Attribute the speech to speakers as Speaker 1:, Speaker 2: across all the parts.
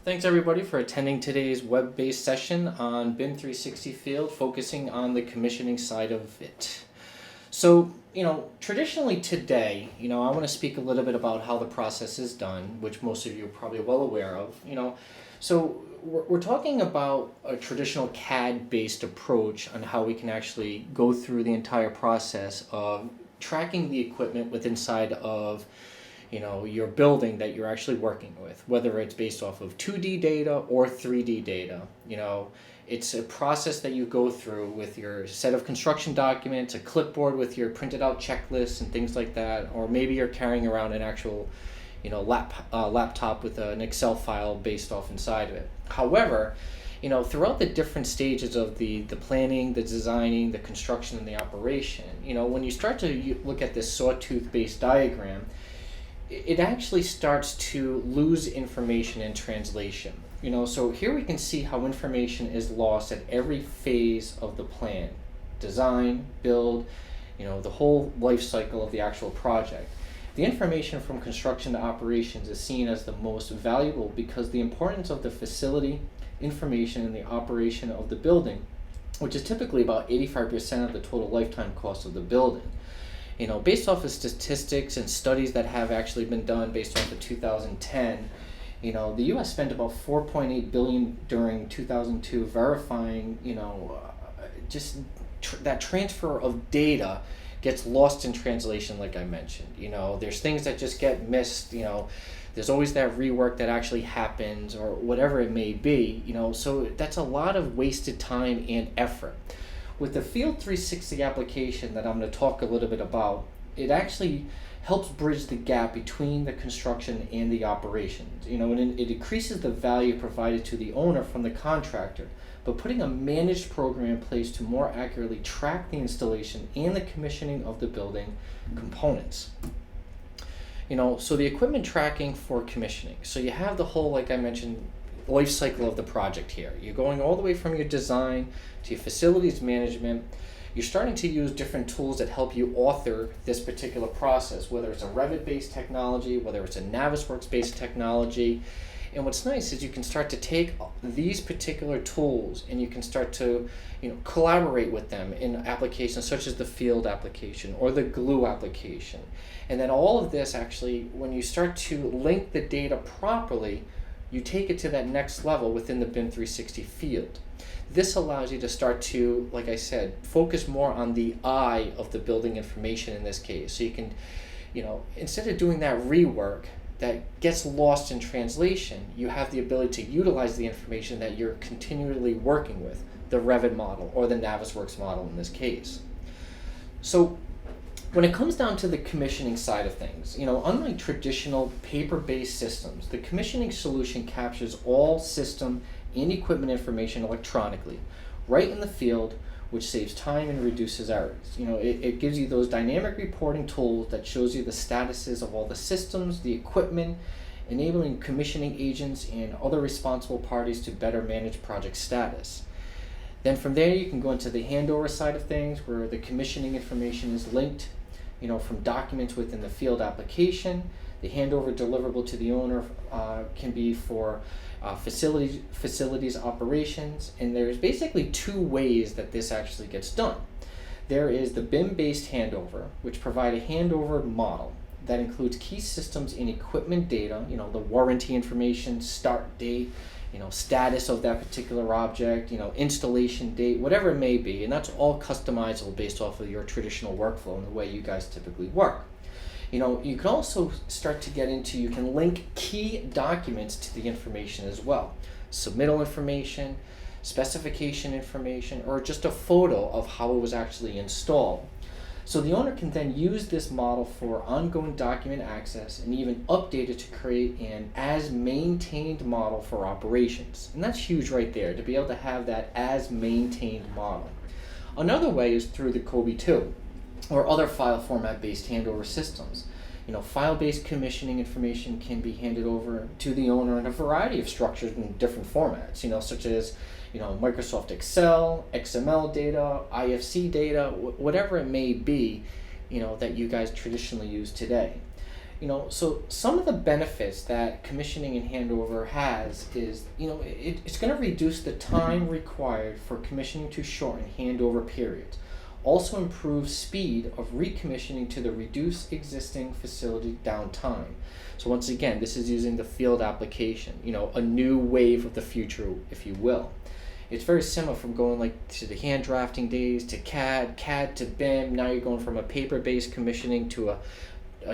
Speaker 1: Thanks everybody for attending today's web-based session on BIM 360 Field, focusing on the commissioning side of it. So, traditionally today, I want to speak a little bit about how the process is done, which most of you are probably well aware of. So we're talking about a traditional CAD-based approach on how we can actually go through the entire process of tracking the equipment within inside of your building that you're actually working with, whether it's based off of 2D data or 3D data. It's a process that you go through with your set of construction documents, a clipboard with your printed out checklists and things like that, or maybe you're carrying around an actual laptop with an Excel file based off inside of it. However, throughout the different stages of the planning, the designing, the construction, and the operation, when you start to look at this sawtooth-based diagram, it actually starts to lose information in translation. So here we can see how information is lost at every phase of the plan. Design, build, the whole life cycle of the actual project. The information from construction to operations is seen as the most valuable because the importance of the facility, information, and the operation of the building, which is typically about 85% of the total lifetime cost of the building. Based off of statistics and studies that have actually been done based off of 2010, the U.S. spent about $4.8 billion during 2002 verifying, that transfer of data gets lost in translation, like I mentioned. There's things that just get missed. There's always that rework that actually happens or whatever it may be. So that's a lot of wasted time and effort. With the Field 360 application that I'm going to talk a little bit about, it actually helps bridge the gap between the construction and the operations. And it increases the value provided to the owner from the contractor, but putting a managed program in place to more accurately track the installation and the commissioning of the building components. So the equipment tracking for commissioning. So you have the whole, like I mentioned, life cycle of the project here. You're going all the way from your design to your facilities management. You're starting to use different tools that help you author this particular process, whether it's a Revit-based technology, whether it's a Navisworks-based technology. And what's nice is you can start to take these particular tools and you can start to collaborate with them in applications such as the Field application or the Glue application. And then all of this actually, when you start to link the data properly, you take it to that next level within the BIM 360 field. This allows you to start to, like I said, focus more on the eye of the building information in this case. So you can, instead of doing that rework that gets lost in translation, you have the ability to utilize the information that you're continually working with, the Revit model or the Navisworks model in this case. So when it comes down to the commissioning side of things, unlike traditional paper-based systems, the commissioning solution captures all system and equipment information electronically, right in the field, which saves time and reduces errors. It gives you those dynamic reporting tools that shows you the statuses of all the systems, the equipment, enabling commissioning agents and other responsible parties to better manage project status. Then from there, you can go into the handover side of things, where the commissioning information is linked from documents within the Field application. The handover deliverable to the owner can be for facilities operations, and there's basically two ways that this actually gets done. There is the BIM-based handover, which provide a handover model that includes key systems and equipment data, the warranty information, start date, status of that particular object, installation date, whatever it may be, and that's all customizable based off of your traditional workflow and the way you guys typically work. You can also start to get into, you can link key documents to the information as well. Submittal information, specification information, or just a photo of how it was actually installed. So the owner can then use this model for ongoing document access and even update it to create an as-maintained model for operations. And that's huge right there, to be able to have that as-maintained model. Another way is through the COBie 2 or other file format-based handover systems. File-based commissioning information can be handed over to the owner in a variety of structures in different formats, such as Microsoft Excel, XML data, IFC data, whatever it may be, that you guys traditionally use today. So some of the benefits that commissioning and handover has is, it's going to reduce the time required for commissioning to shorten handover periods. Also improve speed of recommissioning to the reduce existing facility downtime. So once again, this is using the field application, a new wave of the future, if you will. It's very similar from going to the hand drafting days to CAD to BIM. Now you're going from a paper-based commissioning to a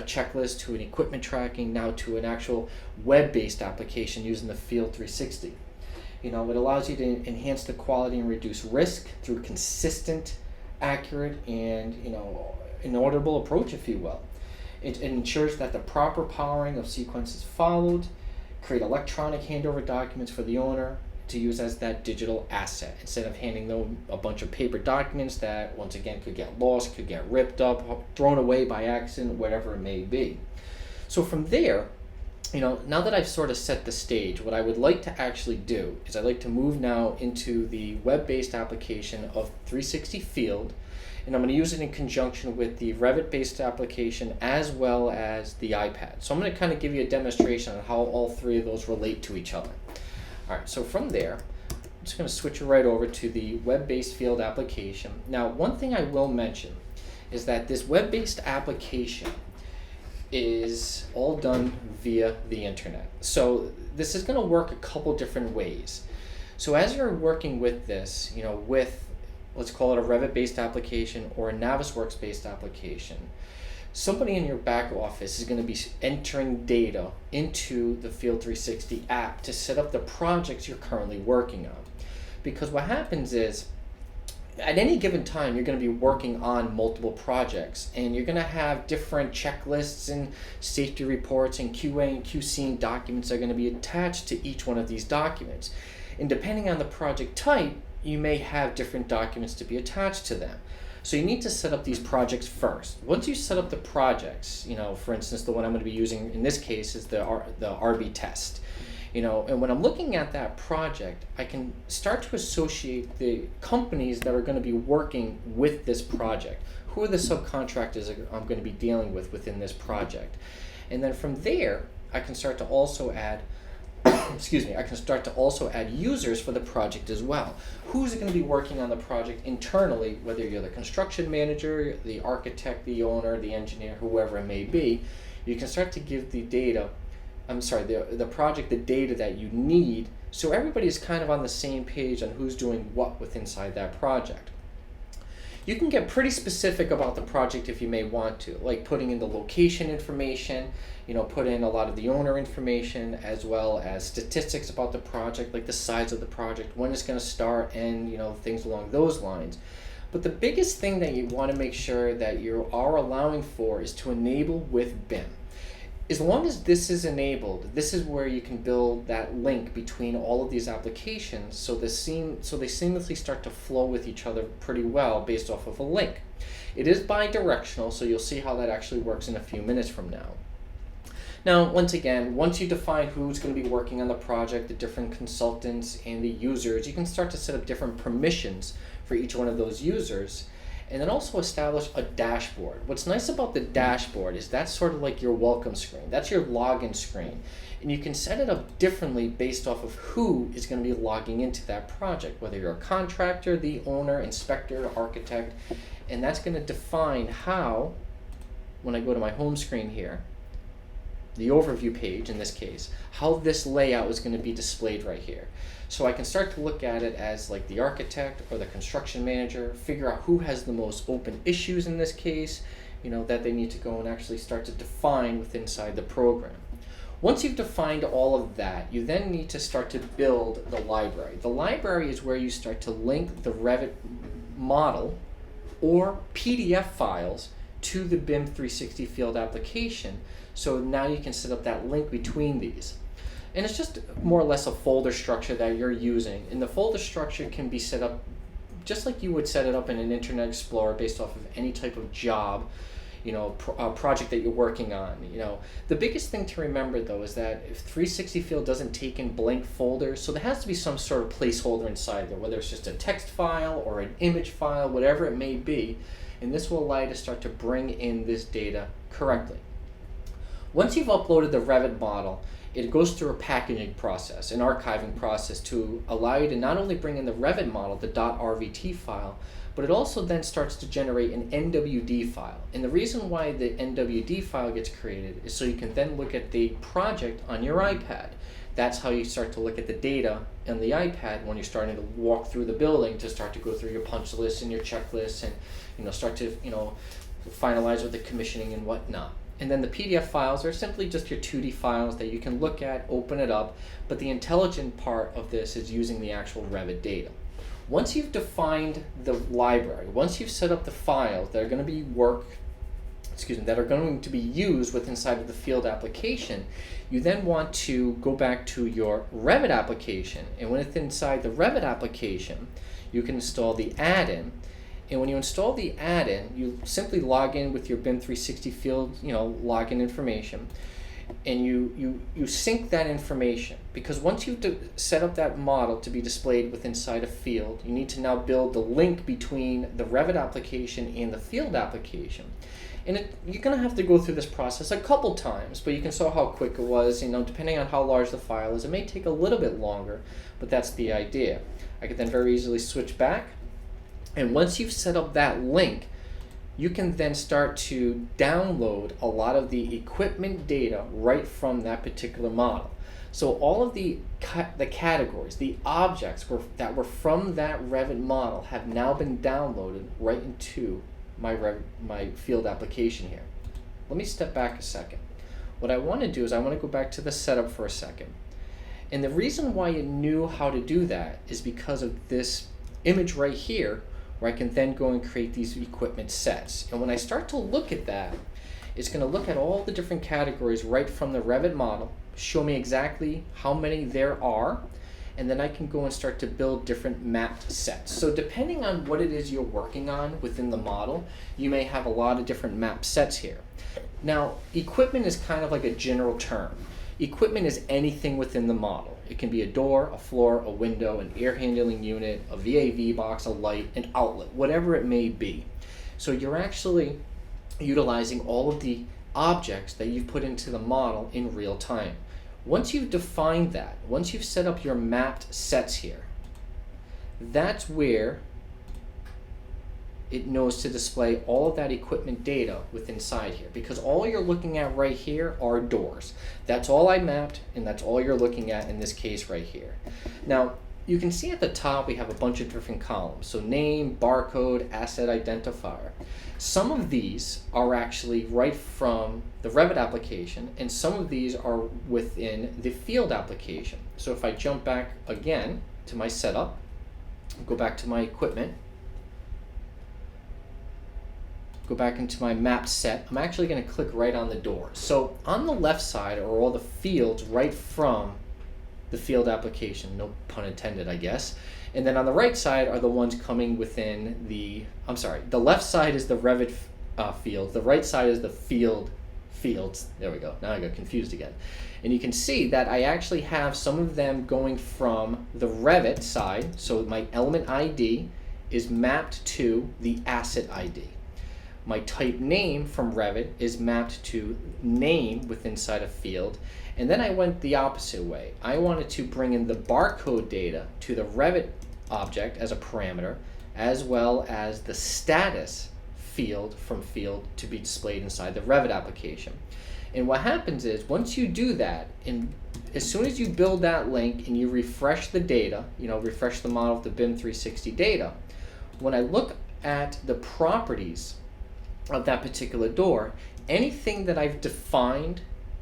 Speaker 1: checklist to an equipment tracking, now to an actual web-based application using the Field 360. It allows you to enhance the quality and reduce risk through consistent, accurate, and inaudible approach, if you will. It ensures that the proper powering of sequence is followed, create electronic handover documents for the owner to use as that digital asset instead of handing them a bunch of paper documents that once again could get lost, could get ripped up, thrown away by accident, whatever it may be. So from there, now that I've sort of set the stage, what I would like to actually do is I'd like to move now into the web-based application of 360 Field, and I'm going to use it in conjunction with the Revit-based application as well as the iPad. So I'm going to kind of give you a demonstration on how all three of those relate to each other. All right, so from there, I'm just going to switch it right over to the web-based field application. Now, one thing I will mention is that this web-based application is all done via the internet. So this is going to work a couple different ways. So as you're working with this, with, let's call it a Revit-based application or a Navisworks-based application, somebody in your back office is going to be entering data into the Field 360 app to set up the projects you're currently working on. Because what happens is, at any given time, you're going to be working on multiple projects, and you're going to have different checklists and safety reports and QA and QC documents that are going to be attached to each one of these documents. And depending on the project type, you may have different documents to be attached to them. So you need to set up these projects first. Once you set up the projects, for instance, the one I'm going to be using in this case is the RB test. And when I'm looking at that project, I can start to associate the companies that are going to be working with this project. Who are the subcontractors I'm going to be dealing with within this project? And then from there, I can start to also add I can start to also add users for the project as well. Who's going to be working on the project internally, whether you're the construction manager, the architect, the owner, the engineer, whoever it may be. You can start to give the project the data that you need, so everybody's kind of on the same page on who's doing what within inside that project. You can get pretty specific about the project if you may want to, like putting in the location information, put in a lot of the owner information, as well as statistics about the project, like the size of the project, when it's going to start, and things along those lines. But the biggest thing that you want to make sure that you are allowing for is to enable with BIM. As long as this is enabled, this is where you can build that link between all of these applications so they seamlessly start to flow with each other pretty well based off of a link. It is bi-directional, so you'll see how that actually works in a few minutes from now. Now, once again, once you define who's going to be working on the project, the different consultants and the users, you can start to set up different permissions for each one of those users. And then also establish a dashboard. What's nice about the dashboard is that's sort of like your welcome screen. That's your login screen. And you can set it up differently based off of who is going to be logging into that project, whether you're a contractor, the owner, inspector, architect. And that's going to define how, when I go to my home screen here, the overview page in this case, how this layout is going to be displayed right here. So I can start to look at it as like the architect or the construction manager, figure out who has the most open issues in this case, that they need to go and actually start to define within inside the program. Once you've defined all of that, you then need to start to build the library. The library is where you start to link the Revit model or PDF files to the BIM 360 Field application. So now you can set up that link between these. And it's just more or less a folder structure that you're using. And the folder structure can be set up just like you would set it up in an Internet Explorer based off of any type of job, project that you're working on. The biggest thing to remember though is that if 360 Field doesn't take in blank folders, so there has to be some sort of placeholder inside there, whether it's just a text file or an image file, whatever it may be. And this will allow you to start to bring in this data correctly. Once you've uploaded the Revit model, it goes through a packaging process, an archiving process to allow you to not only bring in the Revit model, the .rvt file, but it also then starts to generate an NWD file. And the reason why the NWD file gets created is so you can then look at the project on your iPad. That's how you start to look at the data on the iPad when you're starting to walk through the building, to start to go through your punch list and your checklist, and start to finalize with the commissioning and whatnot. And then the PDF files are simply just your 2D files that you can look at, open it up, but the intelligent part of this is using the actual Revit data. Once you've defined the library, once you've set up the files that are going to be that are going to be used within inside of the field application, you then want to go back to your Revit application. And when it's inside the Revit application, you can install the add-in. And when you install the add-in, you simply log in with your BIM 360 field, login information, and you sync that information. Because once you've set up that model to be displayed within inside a field, you need to now build the link between the Revit application and the field application. And you're going to have to go through this process a couple times, but you can saw how quick it was. Depending on how large the file is, it may take a little bit longer, but that's the idea. I could then very easily switch back. And once you've set up that link, you can then start to download a lot of the equipment data right from that particular model. So all of the categories, the objects that were from that Revit model have now been downloaded right into my field application here. Let me step back a second. What I want to do is I want to go back to the setup for a second. And the reason why it knew how to do that is because of this image right here, where I can then go and create these equipment sets. And when I start to look at that, it's going to look at all the different categories right from the Revit model, show me exactly how many there are, and then I can go and start to build different mapped sets. So depending on what it is you're working on within the model, you may have a lot of different map sets here. Now, equipment is kind of like a general term. Equipment is anything within the model. It can be a door, a floor, a window, an air handling unit, a VAV box, a light, an outlet, whatever it may be. So you're actually utilizing all of the objects that you've put into the model in real time. Once you've defined that, once you've set up your mapped sets here, that's where it knows to display all of that equipment data within inside here, because all you're looking at right here are doors. That's all I mapped, and that's all you're looking at in this case right here. Now, you can see at the top we have a bunch of different columns. So name, barcode, asset identifier. Some of these are actually right from the Revit application, and some of these are within the field application. So if I jump back again to my setup, go back to my equipment, go back into my mapped set, I'm actually going to click right on the door. So on the left side are all the fields right from the field application, no pun intended, I guess. And then on the right side are the ones coming within the left side is the Revit fields, the right side is the fields. There we go, now I got confused again. And you can see that I actually have some of them going from the Revit side, so my element ID is mapped to the asset ID. My type name from Revit is mapped to name within inside a field. And then I went the opposite way. I wanted to bring in the barcode data to the Revit object as a parameter, as well as the status field from field to be displayed inside the Revit application. And what happens is, once you do that, and as soon as you build that link and you refresh the data, refresh the model of the BIM 360 data, when I look at the properties of that particular door, anything that I've defined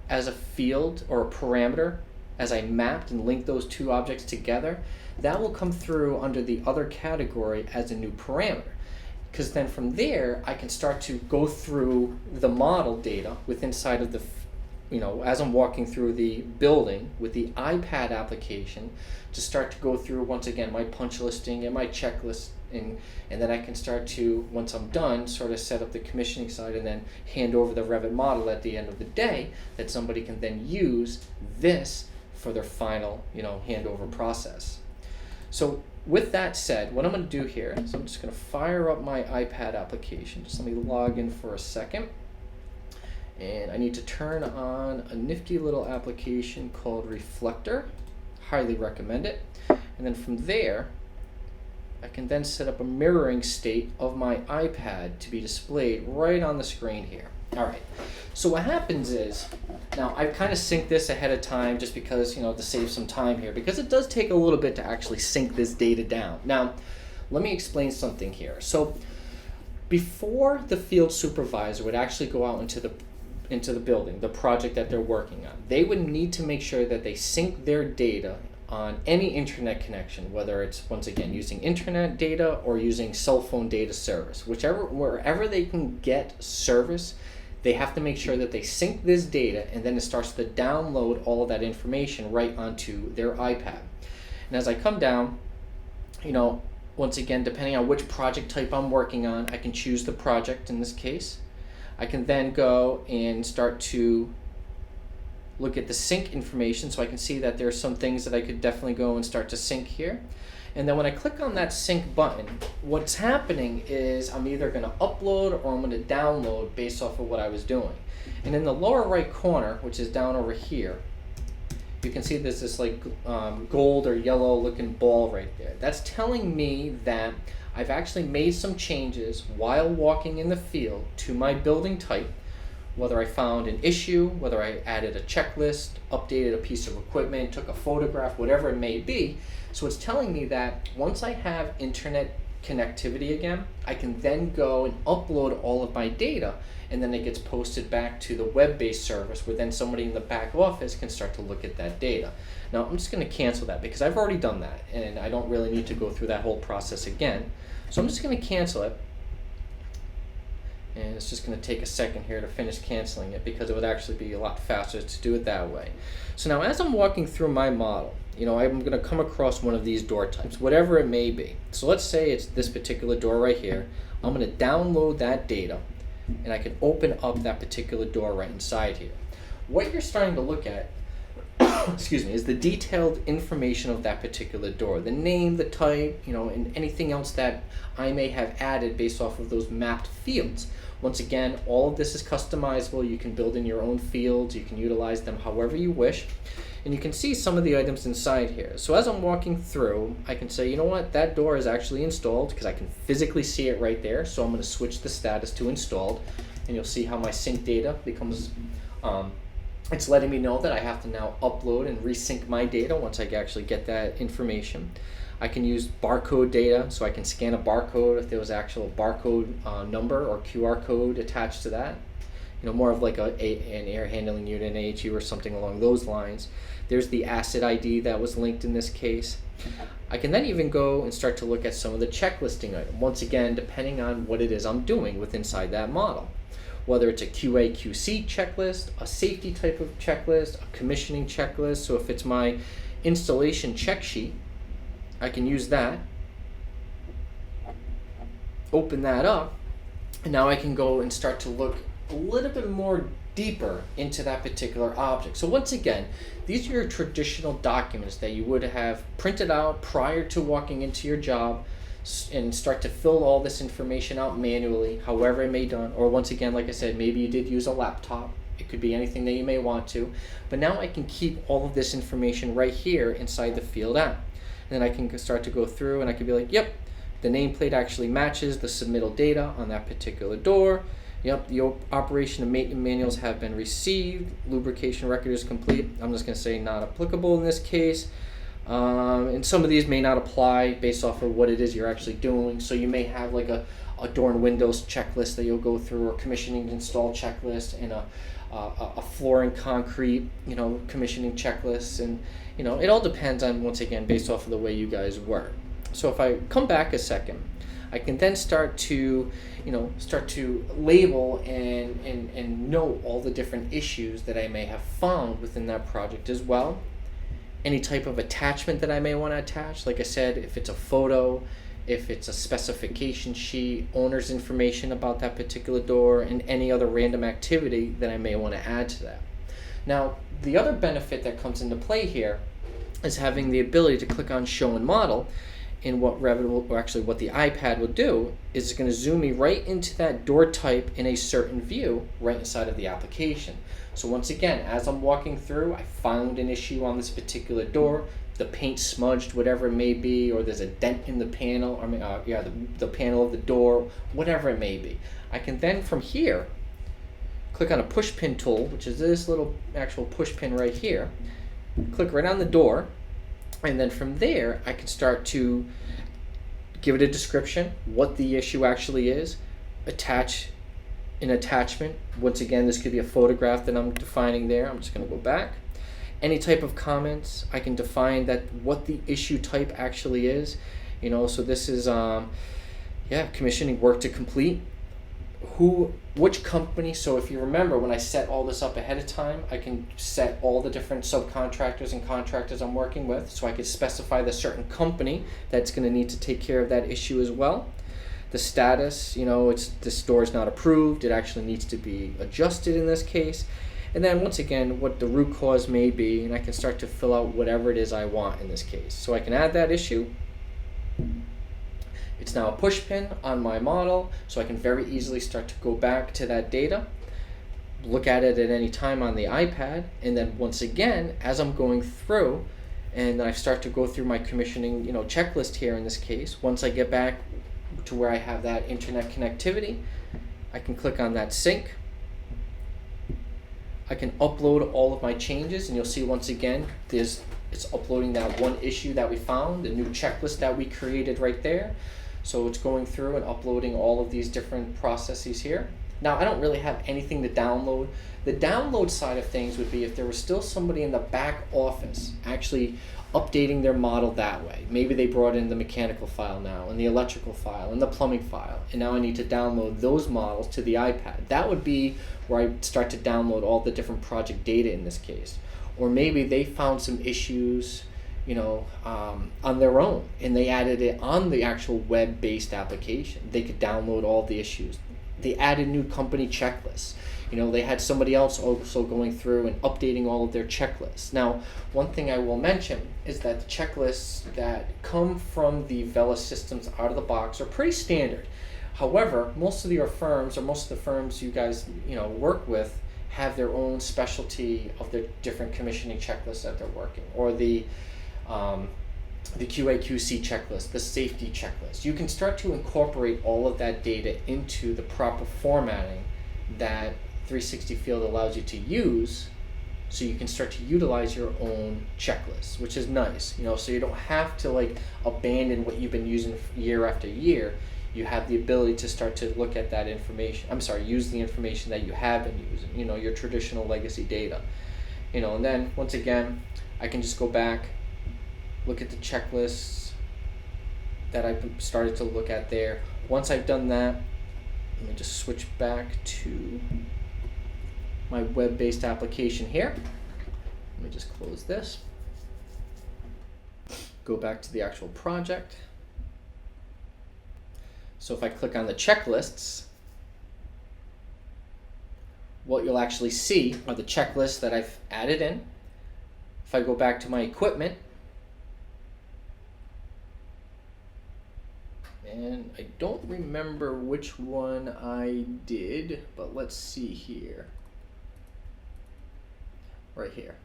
Speaker 1: as a field or a parameter, as I mapped and linked those two objects together, that will come through under the other category as a new parameter. Because then from there, I can start to go through the model data within inside of the, as I'm walking through the building with the iPad application, to start to go through, once again, my punch listing and my checklist, and then I can start to, once I'm done, sort of set up the commissioning side and then hand over the Revit model at the end of the day, that somebody can then use this for their final, handover process. So with that said, what I'm going to do here is I'm just going to fire up my iPad application. Just let me log in for a second. And I need to turn on a nifty little application called Reflector. Highly recommend it. And then from there, I can then set up a mirroring state of my iPad to be displayed right on the screen here. All right, so what happens is, now I've kind of synced this ahead of time just because, to save some time here, because it does take a little bit to actually sync this data down. Now, let me explain something here. So before the field supervisor would actually go out into the building, the project that they're working on, they would need to make sure that they sync their data on any internet connection, whether it's, once again, using internet data or using cell phone data service. Wherever they can get service, they have to make sure that they sync this data, and then it starts to download all of that information right onto their iPad. And as I come down, once again, depending on which project type I'm working on, I can choose the project in this case. I can then go and start to look at the sync information, so I can see that there are some things that I could definitely go and start to sync here. And then when I click on that sync button, what's happening is I'm either going to upload or I'm going to download based off of what I was doing. And in the lower right corner, which is down over here, you can see there's this like gold or yellow looking ball right there. That's telling me that I've actually made some changes while walking in the field to my building type, whether I found an issue, whether I added a checklist, updated a piece of equipment, took a photograph, whatever it may be. So it's telling me that once I have internet connectivity again, I can then go and upload all of my data, and then it gets posted back to the web-based service where then somebody in the back office can start to look at that data. Now I'm just going to cancel that because I've already done that and I don't really need to go through that whole process again. So I'm just going to cancel it. And it's just going to take a second here to finish canceling it because it would actually be a lot faster to do it that way. So now as I'm walking through my model, I'm going to come across one of these door types, whatever it may be. So let's say it's this particular door right here. I'm going to download that data and I can open up that particular door right inside here. What you're starting to look at is the detailed information of that particular door, the name, the type, and anything else that I may have added based off of those mapped fields. Once again, all of this is customizable. You can build in your own fields. You can utilize them however you wish. And you can see some of the items inside here. So as I'm walking through, I can say, that door is actually installed because I can physically see it right there. So I'm going to switch the status to installed. And you'll see how my sync data becomes, it's letting me know that I have to now upload and resync my data once I actually get that information. I can use barcode data, so I can scan a barcode if there was actual barcode number or QR code attached to that. More of like an air handling unit, an AHU or something along those lines. There's the asset ID that was linked in this case. I can then even go and start to look at some of the checklisting items, once again, depending on what it is I'm doing with inside that model. Whether it's a QA, QC checklist, a safety type of checklist, a commissioning checklist. So if it's my installation check sheet, I can use that, open that up, and now I can go and start to look a little bit more deeper into that particular object. So once again, these are your traditional documents that you would have printed out prior to walking into your job and start to fill all this information out manually, however it may be done. Or once again, like I said, maybe you did use a laptop. It could be anything that you may want to. But now I can keep all of this information right here inside the field app. And then I can start to go through and I could be like, yep, the nameplate actually matches the submittal data on that particular door. Yep, the operation and maintenance manuals have been received. Lubrication record is complete. I'm just going to say not applicable in this case. And some of these may not apply based off of what it is you're actually doing. So you may have like a door and windows checklist that you'll go through, or commissioning install checklist, and a floor and concrete, commissioning checklist. And it all depends on, once again, based off of the way you guys work. So if I come back a second, I can then start to label and note all the different issues that I may have found within that project as well. Any type of attachment that I may want to attach, like I said, if it's a photo, if it's a specification sheet, owner's information about that particular door, and any other random activity that I may want to add to that. Now, the other benefit that comes into play here is having the ability to click on Show and Model and what Revit or actually what the iPad will do is it's going to zoom me right into that door type in a certain view right inside of the application. So once again, as I'm walking through, I found an issue on this particular door, the paint smudged, whatever it may be, or there's a dent in the panel, the panel of the door, whatever it may be. I can then from here click on a push pin tool, which is this little actual push pin right here, click right on the door, and then from there I can start to give it a description, what the issue actually is, attach an attachment. Once again, this could be a photograph that I'm defining there. I'm just going to go back. Any type of comments, I can define that what the issue type actually is. So this is commissioning work to complete. Which company? So if you remember, when I set all this up ahead of time, I can set all the different subcontractors and contractors I'm working with, so I could specify the certain company that's going to need to take care of that issue as well. The status, this door is not approved, it actually needs to be adjusted in this case. And then once again, what the root cause may be, and I can start to fill out whatever it is I want in this case. So I can add that issue. It's now a push pin on my model, so I can very easily start to go back to that data, look at it at any time on the iPad, and then once again, as I'm going through, and I start to go through my commissioning, checklist here in this case, once I get back to where I have that internet connectivity, I can click on that sync. I can upload all of my changes, and you'll see once again, it's uploading that one issue that we found, the new checklist that we created right there. So it's going through and uploading all of these different processes here. Now, I don't really have anything to download. The download side of things would be if there was still somebody in the back office actually updating their model that way. Maybe they brought in the mechanical file now, and the electrical file, and the plumbing file, and now I need to download those models to the iPad. That would be where I start to download all the different project data in this case. Or maybe they found some issues on their own, and they added it on the actual web-based application. They could download all the issues. They added new company checklists. They had somebody else also going through and updating all of their checklists. Now, one thing I will mention is that the checklists that come from the Vela systems out of the box are pretty standard. However, most of your firms, or most of the firms you guys work with, have their own specialty of their different commissioning checklists that they're working, or the QA/QC checklist, the safety checklist. You can start to incorporate all of that data into the proper formatting that 360 Field allows you to use, so you can start to utilize your own checklists, which is nice. So you don't have to abandon what you've been using year after year. You have the ability to start to look at that information. Use the information that you have been using. Your traditional legacy data. And then once again, I can just go back, look at the checklists that I've started to look at there. Once I've done that, let me just switch back to my web-based application here. Let me just close this. Go back to the actual project. So if I click on the checklists, what you'll actually see are the checklists that I've added in. If I go back to my equipment, and I don't remember which one I did, but let's see here. Right here.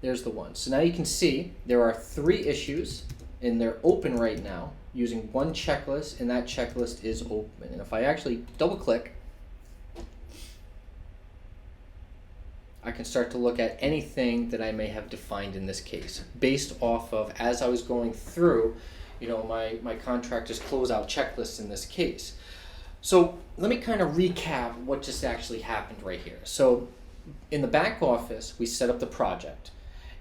Speaker 1: There's the one. So now you can see there are 3 issues, and they're open right now using one checklist, and that checklist is open. And if I actually double click, I can start to look at anything that I may have defined in this case based off of, as I was going through, my contractor's closeout checklist in this case. So let me kind of recap what just actually happened right here. So in the back office, we set up the project.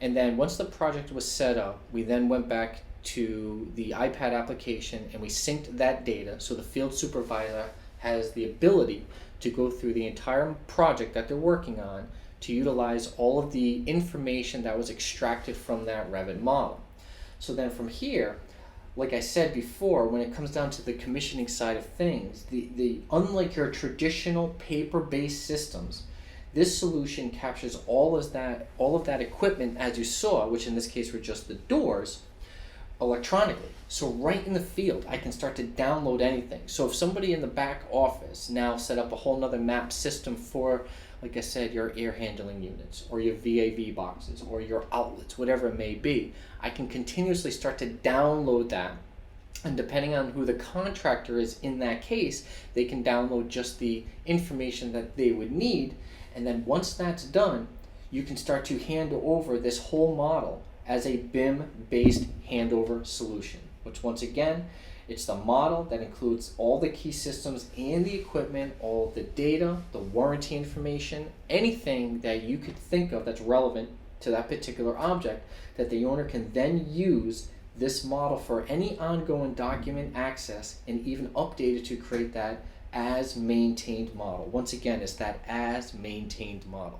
Speaker 1: And then once the project was set up, we then went back to the iPad application and we synced that data, so the field supervisor has the ability to go through the entire project that they're working on to utilize all of the information that was extracted from that Revit model. So then from here, like I said before, when it comes down to the commissioning side of things, the unlike your traditional paper-based systems, this solution captures all of that equipment, as you saw, which in this case were just the doors, electronically. So right in the field, I can start to download anything. So if somebody in the back office now set up a whole nother map system for, like I said, your air handling units or your VAV boxes or your outlets, whatever it may be, I can continuously start to download that. And depending on who the contractor is in that case, they can download just the information that they would need. And then once that's done, you can start to hand over this whole model as a BIM-based handover solution, which once again, it's the model that includes all the key systems and the equipment, all the data, the warranty information, anything that you could think of that's relevant to that particular object, that the owner can then use this model for any ongoing document access and even update it to create that as maintained model. Once again, it's that as maintained model.